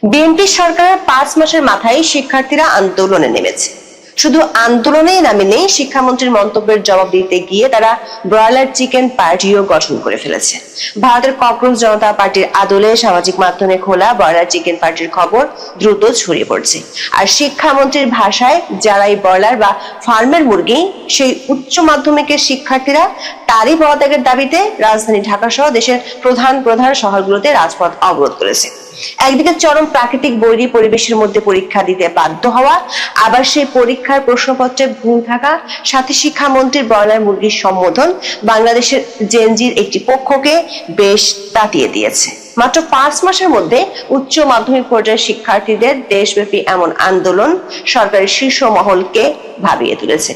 BNP সরকারের 5 মাসের মাথায় শিক্ষার্থীরা আন্দোলনে নেমেছে। শুধু আন্দোলনেই নামেনি, শিক্ষামন্ত্রীর মন্তব্যের জবাব দিতে গিয়ে তারা ব্রয়লার চিকেন পার্টিও গঠন করে ফেলেছে। ভারতের ককরোচ জনতা পার্টির আদলে সামাজিক মাধ্যমে খোলা ব্রয়লার চিকেন পার্টির খবর দ্রুত ছড়িয়ে পড়ছে। আর শিক্ষামন্ত্রীর ভাষায়, যারাই ব্রয়লার বা ফার্মের মুরগি, সেই উচ্চ মাধ্যমিকের শিক্ষার্থীরা তারই পদত্যাগের দাবিতে রাজধানী ঢাকা সহ দেশের প্রধান প্রধান শহরগুলোতে রাজপথ অবরোধ করেছে। একদিকে চরম প্রাকৃতিক বৈরী পরিবেশের মধ্যে পরীক্ষা দিতে বাধ্য হওয়া, আবার সেই পরীক্ষার প্রশ্নপত্রে ভুল থাকা, সাথে শিক্ষামন্ত্রীর ব্রয়লার মুরগির সম্বোধন বাংলাদেশের জেনজির একটি পক্ষকে বেশ তাতিয়ে দিয়েছে। মাত্র 5 মাসের মধ্যে উচ্চ মাধ্যমিক পর্যায়ের শিক্ষার্থীদের দেশব্যাপী এমন আন্দোলন সরকারের শীর্ষ মহলকে ভাবিয়ে তুলেছে।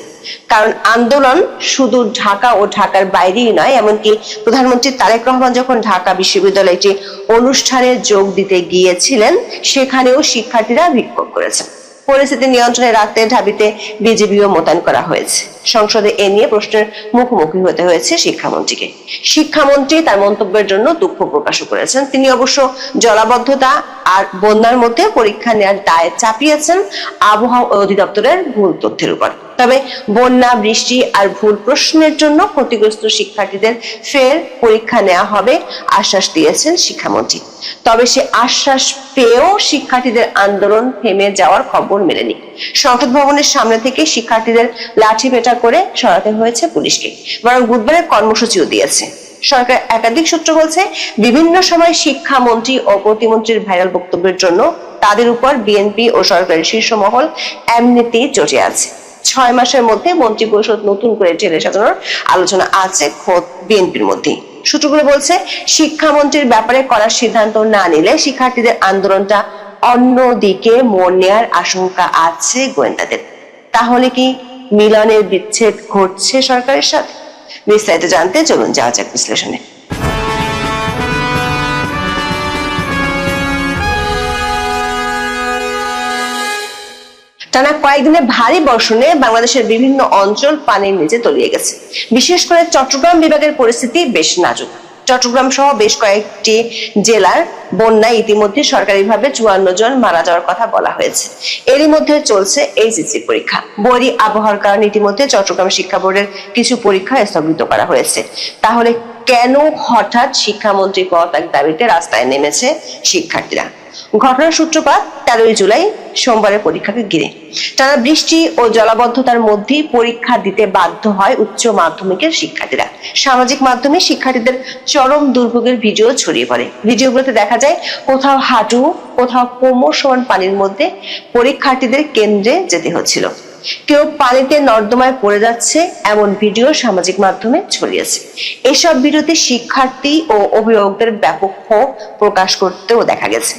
কারণ আন্দোলন শুধু ঢাকা ও ঢাকার বাইরেই নয়, এমনকি প্রধানমন্ত্রী তারেক রহমান যখন ঢাকা বিশ্ববিদ্যালয়ে একটি অনুষ্ঠানে যোগ দিতে গিয়েছিলেন, সেখানেও শিক্ষার্থীরা বিক্ষোভ করেছেন। পরিস্থিতি নিয়ন্ত্রণে রাখতে ঢাবিতে বিজিবিও মোতায়েন করা হয়েছে। সংসদে এ নিয়ে প্রশ্নের মুখোমুখি হতে হয়েছে শিক্ষামন্ত্রীকে। শিক্ষামন্ত্রী তার মন্তব্যের জন্য দুঃখ প্রকাশ করেছেন। তিনি অবশ্য জলাবদ্ধতা আর বন্যার মধ্যে পরীক্ষা নেওয়ার দায় চাপিয়েছেন আবহাওয়া অধিদপ্তরের ভুল তথ্যের উপর। তবে বন্যা, বৃষ্টি আর ভুল প্রশ্নের জন্য ক্ষতিগ্রস্ত শিক্ষার্থীদের ফের পরীক্ষা নেওয়া হবে আশ্বাস দিয়েছেন শিক্ষামন্ত্রী। তবে সে আশ্বাস পেয়েও শিক্ষার্থীদের আন্দোলন থেমে যাওয়ার খবর মেলেনি। সংসদ ভবনের সামনে থেকে শিক্ষার্থীদের লাঠি পেটা করে সরাতে হয়েছে পুলিশকে, বরং বুধবারের কর্মসূচিও দিয়েছে। সরকার একাধিক সূত্র বলছে, বিভিন্ন সময় শিক্ষামন্ত্রী ও প্রতিমন্ত্রীর ভাইরাল বক্তব্যের জন্য তাদের উপর বিএনপি ও সরকারের শীর্ষ মহল এমনিতেই চটে আছে। 6 মাসের মধ্যে মন্ত্রী পরিষদ নতুন করে ঢেলে সাজানোর আলোচনা আছে খোদ বিএনপির মধ্যে। সূত্রগুলো বলছে, শিক্ষামন্ত্রীর ব্যাপারে করার সিদ্ধান্ত না নিলে শিক্ষার্থীদের আন্দোলনটা অন্যদিকে মোড় নেওয়ার আশঙ্কা আছে গোয়েন্দাদের। তাহলে কি মিলনের বিচ্ছেদ ঘটছে সরকারের সাথে? বিস্তারিত জানতে চলুন যাওয়া যাক বিশ্লেষণে। টানা কয়েকদিনে ভারী বর্ষণে বাংলাদেশের বিভিন্ন অঞ্চল পানির নিচে তলিয়ে গেছে। বিশেষ করে চট্টগ্রাম বিভাগের পরিস্থিতি বেশ নাজুক। চট্টগ্রাম সহ বেশ কয়েকটি জেলার বন্যায় ইতিমধ্যে সরকারিভাবে 54 জন মারা যাওয়ার কথা বলা হয়েছে। এরই মধ্যে চলছে এইচএসসি পরীক্ষা। বৈরী আবহাওয়ার কারণে ইতিমধ্যে চট্টগ্রাম শিক্ষা বোর্ডের কিছু পরীক্ষা স্থগিত করা হয়েছে। তাহলে কেন হঠাৎ শিক্ষামন্ত্রী পদত্যাগ দাবিতে রাস্তায় নেমেছে শিক্ষার্থীরা? ঘটনার সূত্রপাত 13 জুলাই সোমবারের পরীক্ষাকে ঘিরে। টানা বৃষ্টি ও জলাবদ্ধতার মধ্যেই পরীক্ষা দিতে বাধ্য হয় উচ্চ মাধ্যমিকের শিক্ষার্থীরা। সামাজিক মাধ্যমে শিক্ষার্থীদের চরম দুর্ভোগের ভিডিও ছড়িয়ে পড়ে। ভিডিওগুলোতে দেখা যায় কোথাও হাঁটু, কোথাও কোমর সমান পানির মধ্যে পরীক্ষার্থীদের কেন্দ্রে যেতে হচ্ছিল। কেউ পানিতে নর্দমায় পড়ে যাচ্ছে, এমন ভিডিও সামাজিক মাধ্যমে ছড়িয়েছে। এসব ভিডিওতে শিক্ষার্থী ও অভিভাবকদের ব্যাপক ক্ষোভ প্রকাশ করতেও দেখা গেছে।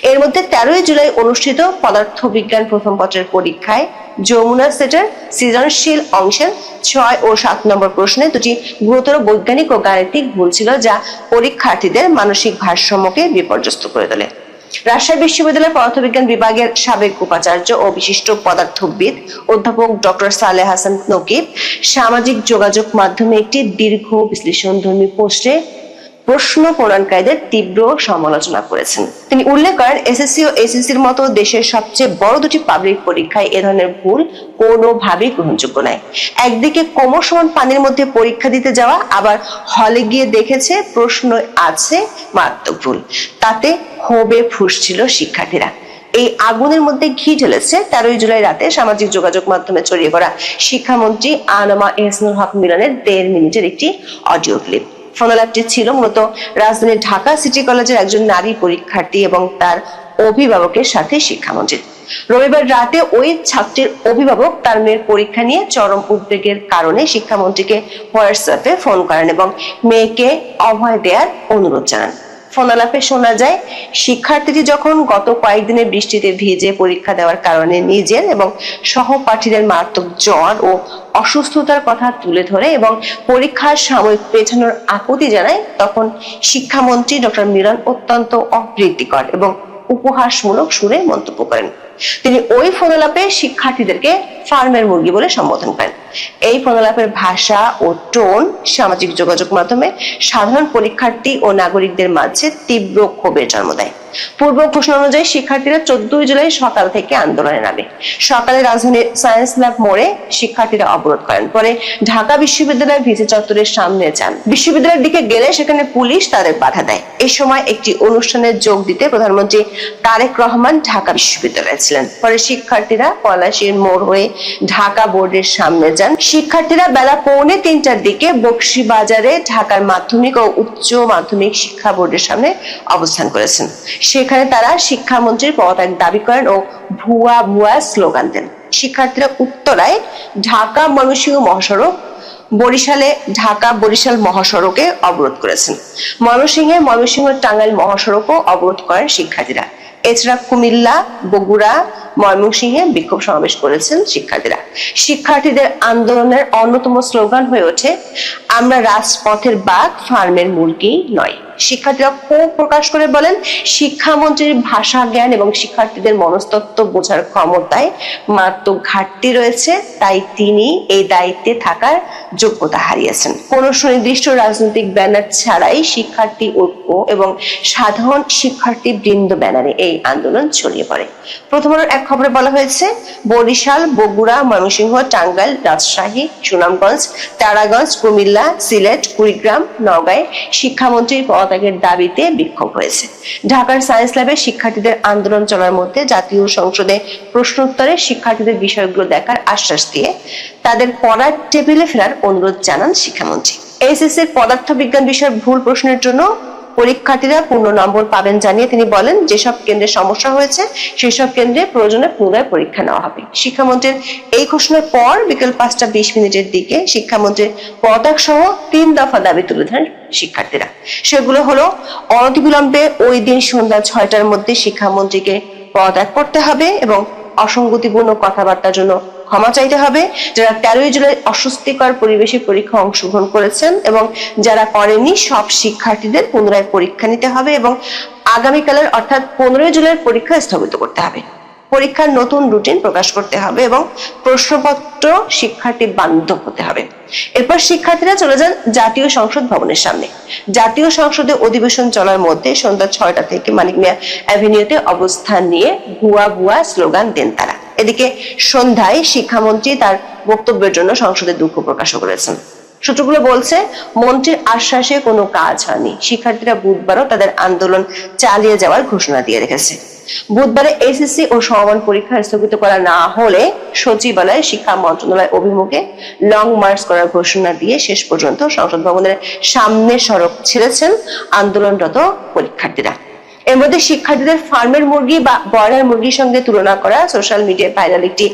এর মধ্যে 13 জুলাই অনুষ্ঠিত পদার্থবিজ্ঞান প্রথম পত্রের পরীক্ষায় যমুনা সেটের সৃজনশীল অংশের 6 ও 7 নম্বর প্রশ্নে দুটি গুরুতর বৈজ্ঞানিক ও গাণিতিক ভুল ছিল, যা পরীক্ষার্থীদের মানসিক ভারসাম্যকে বিপর্যস্ত করে তোলে। রাজশাহী বিশ্ববিদ্যালয়ের পদার্থবিজ্ঞান বিভাগের সাবেক উপাচার্য ও বিশিষ্ট পদার্থবিদ অধ্যাপক ডক্টর সালেহ হাসান নকিব সামাজিক যোগাযোগ মাধ্যমে একটি দীর্ঘ বিশ্লেষণধর্মী পোস্টে প্রশ্ন প্রণয়নকারীদের তীব্র সমালোচনা করেছেন। তিনি উল্লেখ করেন, এসএসসি ও এইচএসসির মতো দেশের সবচেয়ে বড় দুটি পাবলিক পরীক্ষায় এ ধরনের ভুল কোনোভাবেই গ্রহণযোগ্য নয়। একদিকে কোমর সমান পানির মধ্যে পরীক্ষা দিতে যাওয়া, আবার হলে গিয়ে দেখেছে প্রশ্ন আছে মারাত্মক ভুল। তাতে ক্ষোভে ফুঁসছিল শিক্ষার্থীরা। এই আগুনের মধ্যে ঘি ঢেলেছে 13 জুলাই রাতে সামাজিক যোগাযোগ মাধ্যমে ছড়িয়ে পড়া শিক্ষামন্ত্রী আনোয়ারা এহসানুল হক মিলনের 1.5 মিনিটের একটি অডিও ক্লিপ। ফোনালাপটি ছিল মূলত রাজধানীর ঢাকা সিটি কলেজের একজন নারী পরীক্ষার্থী এবং তার অভিভাবকের সাথে শিক্ষামন্ত্রীর। রবিবার রাতে ওই ছাত্রীর অভিভাবক তার মেয়ের পরীক্ষা নিয়ে চরম উদ্বেগের কারণে শিক্ষামন্ত্রীকে হোয়াটসঅ্যাপে ফোন করেন এবং মেয়েকে অভয় দেওয়ার অনুরোধ জানান। ফোনালাপে শোনা যায়, শিক্ষার্থীটি যখন গত কয়েকদিনের বৃষ্টিতে ভিজে পরীক্ষা দেওয়ার কারণে নিজের এবং সহপাঠীদের মারাত্মক জ্বর ও অসুস্থতার কথা তুলে ধরে এবং পরীক্ষার সাময়িক পেছানোর আকুতি জানায়, তখন শিক্ষামন্ত্রী ডক্টর মিলন অত্যন্ত অপ্রীতিকর এবং উপহাসমূলক সুরে মন্তব্য করেন। তিনি ওই ফোনালাপে শিক্ষার্থীদেরকে ফার্মের মুরগি বলে সম্বোধন করেন। এই ফোনালাপের ভাষা ও টোন সামাজিক যোগাযোগ মাধ্যমে সাধারণ পরীক্ষার্থী ও নাগরিকদের মাঝে তীব্র ক্ষোভের জন্ম দেয়। পূর্ব ঘোষণা অনুযায়ী শিক্ষার্থীরা 14 জুলাই সকাল থেকে আন্দোলনে নামে। সকালে রাজধানীর সায়েন্স ল্যাব মোড়ে শিক্ষার্থীরা অবরোধ করেন। পরে ঢাকা বিশ্ববিদ্যালয়ের ভিসি চত্বরের সামনে যান। বিশ্ববিদ্যালয়ের দিকে গেলে সেখানে পুলিশ তাদের বাধা দেয়। এই সময় একটি অনুষ্ঠানে যোগ দিতে প্রধানমন্ত্রী তারেক রহমান ঢাকা বিশ্ববিদ্যালয়ে ছিলেন। পরে শিক্ষার্থীরা পলাশীর মোড় হয়ে ঢাকা বোর্ডের সামনে যান। শিক্ষার্থীরা বেলা 2:45টার দিকে বকশীবাজারে ঢাকার মাধ্যমিক ও উচ্চ মাধ্যমিক শিক্ষা বোর্ডের সামনে অবস্থান করেছেন। সেখানে তারা শিক্ষামন্ত্রীর পদত্যাগ দাবি করেন ও ভুয়া ভুয়া স্লোগান দেন। শিক্ষার্থীরা উত্তরায় ঢাকা ময়মনসিংহ মহাসড়ক, বরিশালে ঢাকা বরিশাল মহাসড়কে অবরোধ করেছেন। ময়মনসিংহ টাঙ্গাইল মহাসড়কও অবরোধ করেন শিক্ষার্থীরা। এছাড়া কুমিল্লা, বগুড়া, ময়মনসিংহে বিক্ষোভ সমাবেশ করেছেন শিক্ষার্থীরা। শিক্ষার্থীদের আন্দোলনের অন্যতম স্লোগান হয়ে ওঠে, আমরা রাজপথের বাঘ, ফার্মের মুরগি নয়। শিক্ষার্থীরা ক্ষোভ প্রকাশ করে বলেন, শিক্ষামন্ত্রীর ভাষা জ্ঞান এবং শিক্ষার্থীদের মনস্তত্ত্ব বোঝার ক্ষমতায় মারাত্মক ঘাটতি রয়েছে, তাই তিনি এই দায়িত্বে থাকার যোগ্যতা হারিয়েছেন। কোন সুনির্দিষ্ট রাজনৈতিক ব্যানার ছাড়াই শিক্ষার্থী ঐক্য এবং সাধারণ শিক্ষার্থী বৃন্দ ব্যানারে এই আন্দোলন ছড়িয়ে পড়ে। প্রথম আলোর এক খবরে বলা হয়েছে, বরিশাল, বগুড়া, ময়মনসিংহ, টাঙ্গাইল, রাজশাহী, সুনামগঞ্জ, তারাগঞ্জ, কুমিল্লা, সিলেট, কুড়িগ্রাম, নওগাঁয় শিক্ষামন্ত্রীর পদত্যাগের দাবিতে বিক্ষোভ হয়েছে। ঢাকার সায়েন্স ল্যাবে শিক্ষার্থীদের আন্দোলন চলার মধ্যে জাতীয় সংসদে প্রশ্নোত্তরে শিক্ষার্থীদের বিষয়গুলো দেখার আশ্বাস দিয়ে তাদের পড়ার টেবিলে ফেরার অনুরোধ জানান শিক্ষামন্ত্রী। এইচএসসির পদার্থ বিজ্ঞান বিষয়ের ভুল প্রশ্নের জন্য পরীক্ষার্থীরা পূর্ণ নম্বর পাবেন জানিয়ে তিনি বলেন, যেসব কেন্দ্রে সমস্যা হয়েছে সেসব কেন্দ্রে প্রয়োজনে পুনরায় পরীক্ষা নেওয়া হবে। শিক্ষামন্ত্রীর এই ঘোষণার পর বিকেল 5:20 দিকে শিক্ষামন্ত্রীর পদত্যাগ সহ 3 দফা দাবি তুলে ধরেন শিক্ষার্থীরা। সেগুলো হলো, অনতিবিলম্বে ওই দিন সন্ধ্যা 6টার মধ্যে শিক্ষামন্ত্রীকে পদত্যাগ করতে হবে এবং অসঙ্গতিপূর্ণ কথাবার্তার জন্য ক্ষমা চাইতে হবে। যারা 13 জুলাই অস্বস্তিকর পরিবেশে পরীক্ষা অংশগ্রহণ করেছেন এবং যারা করেননি সব শিক্ষার্থীদের পুনরায় পরীক্ষা নিতে হবে এবং আগামীকালের অর্থাৎ 15 জুলাইয়ের পরীক্ষা স্থগিত করতে হবে। পরীক্ষার নতুন রুটিন প্রকাশ করতে হবে এবং প্রশ্নপত্র শিক্ষার্থী বান্ধব হতে হবে। এরপর শিক্ষার্থীরা চলে যান জাতীয় সংসদ ভবনের সামনে। জাতীয় সংসদে অধিবেশন চলার মধ্যে সন্ধ্যা 6টা থেকে মানিক মিয়া অ্যাভিনিউতে অবস্থান নিয়ে ভুয়া ভুয়া স্লোগান দেন তারা। এদিকে সন্ধ্যায় শিক্ষামন্ত্রী তার বক্তব্যের জন্য সংসদে দুঃখ প্রকাশ করেছেন। সূত্রগুলো বলছে, মন্ত্রীর আশ্বাসে কোনো কাজ হয়নি। শিক্ষার্থীরা বুধবারও তাদের আন্দোলন চালিয়ে যাওয়ার ঘোষণা দিয়ে রেখেছে। বুধবারে এসএসসি ও সমমান পরীক্ষা স্থগিত করা না হলে সচিবালয় শিক্ষা মন্ত্রণালয় অভিমুখে লং মার্চ করার ঘোষণা দিয়ে শেষ পর্যন্ত সংসদ ভবনের সামনে সড়ক ছেড়েছেন আন্দোলনরত পরীক্ষার্থীরা। এর মধ্যে শিক্ষার্থীদের ফার্মের মুরগি বা ব্রয়লার মুরগির সঙ্গে তুলনা করা সোশ্যাল মিডিয়ায় ভাইরাল একটি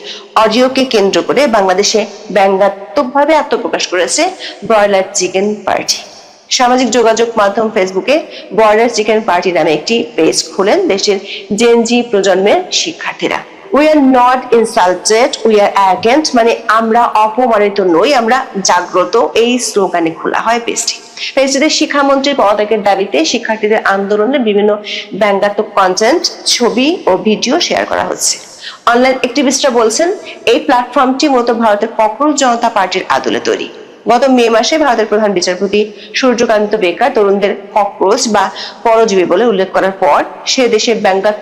অডিওকে কেন্দ্র করে বাংলাদেশে ব্যঙ্গাত্মকভাবে আত্মপ্রকাশ করেছে ব্রয়লার চিকেন পার্টি। সামাজিক যোগাযোগ মাধ্যম ফেসবুকে ব্রয়লার চিকেন পার্টি নামে একটি পেজ খুলেন দেশের জেনজি প্রজন্মের শিক্ষার্থীরা। We are not insulted, we are agent, মানে আমরা অপমানিত নই, আমরা জাগ্রত, এই স্লোগানে খোলা হয় পেজটি। পেজটিতে শিক্ষামন্ত্রীর পদত্যাগের দাবিতে শিক্ষার্থীদের আন্দোলনের বিভিন্ন ব্যঙ্গাত্মক কন্টেন্ট, ছবি ও ভিডিও শেয়ার করা হচ্ছে। অনলাইন অ্যাক্টিভিস্টরা বলছেন, এই প্ল্যাটফর্মটি মূলত ভারতের ককরোচ জনতা পার্টির আদলে তৈরি। গত মে মাসে ভারতের প্রধান বিচারপতি সূর্যকান্ত বেকার তরুণদের ককরোচ বা পরজীবী বলে উল্লেখ করার পর সে দেশে ব্যঙ্গাত্মক